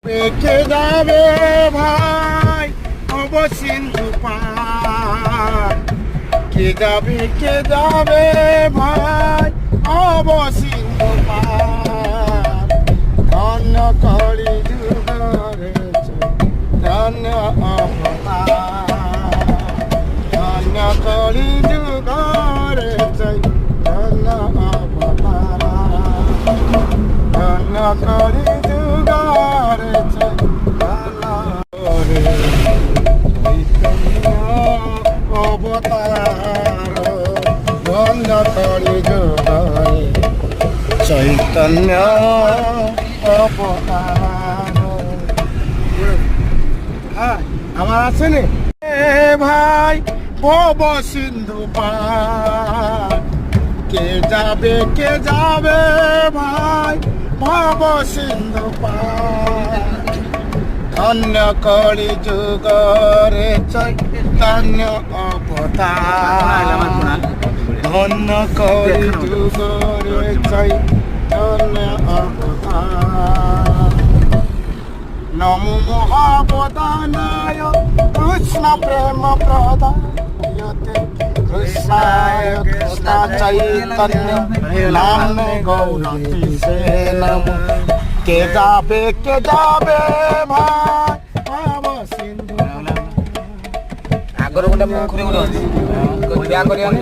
পেকে যাবে ভাই অব সিন্ধু পার কে যাবে ভাই অব সিন্ধু পার ধন্য কলি যুগরে ধন্য অবতার ধন্য কলি যুগরে ধন্য অবতার ধন্য কলি যুগরে অবতার ধন্য কলি যুগরে চৈতন্য অবতার। আমার আছে নে ভাই ভব সিন্ধু পার কে যাবে ভাই ভব সিন্ধু পার ধন্য কলি যুগরে চৈতন্য অবতার ধন্য কলি যুগরে চৈতন্য অবতার। নমো মহাবদানায় কৃষ্ণ প্রেম প্রদায়তে কৃষ্ণায় কৃষ্ণ চৈতন্য নামে গৌরী সে নমো কে যাবে ভাই ভাব সিন্ধু আগর গোটে মুখରେ ଗୋଟେ ଅଛି ଠିଆ କରିବାନି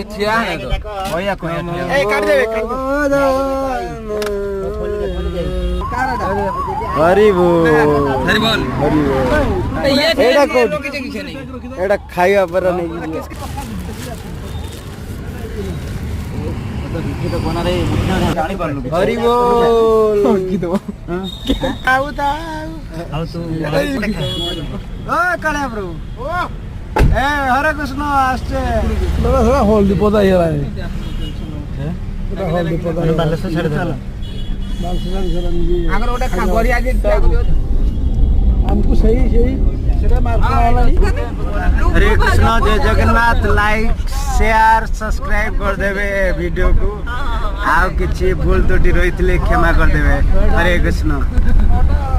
ଏ ଠିଆ ନାହିଁ ତ କହିଆ এই কাট দেবে হরি বল ଧରି ବୋଲ ଏଇଟା କୋଉଠି? କିଛି କିଛି ନାହିଁ ଏଇଟା ଖାଇବା ପରେ ନେଇକି ହରି ବୋଲ ଆଉ କାଳିଆ ପ୍ରଭୁ ଏ ହରେ କୃଷ୍ଣ আসছে হলদি পদা হলদি পদা আগର ଗୋଟେ ଗରିଆ ଯେ ଆମକୁ ସେଇ ସେଟା ମାର୍କା हरे कृष्ण जय जगन्नाथ लाइक शेयर सब्सक्राइब कर देवे वीडियो को आउ किछि भूल त्रुटि रही क्षमा कर देवे हरे कृष्ण।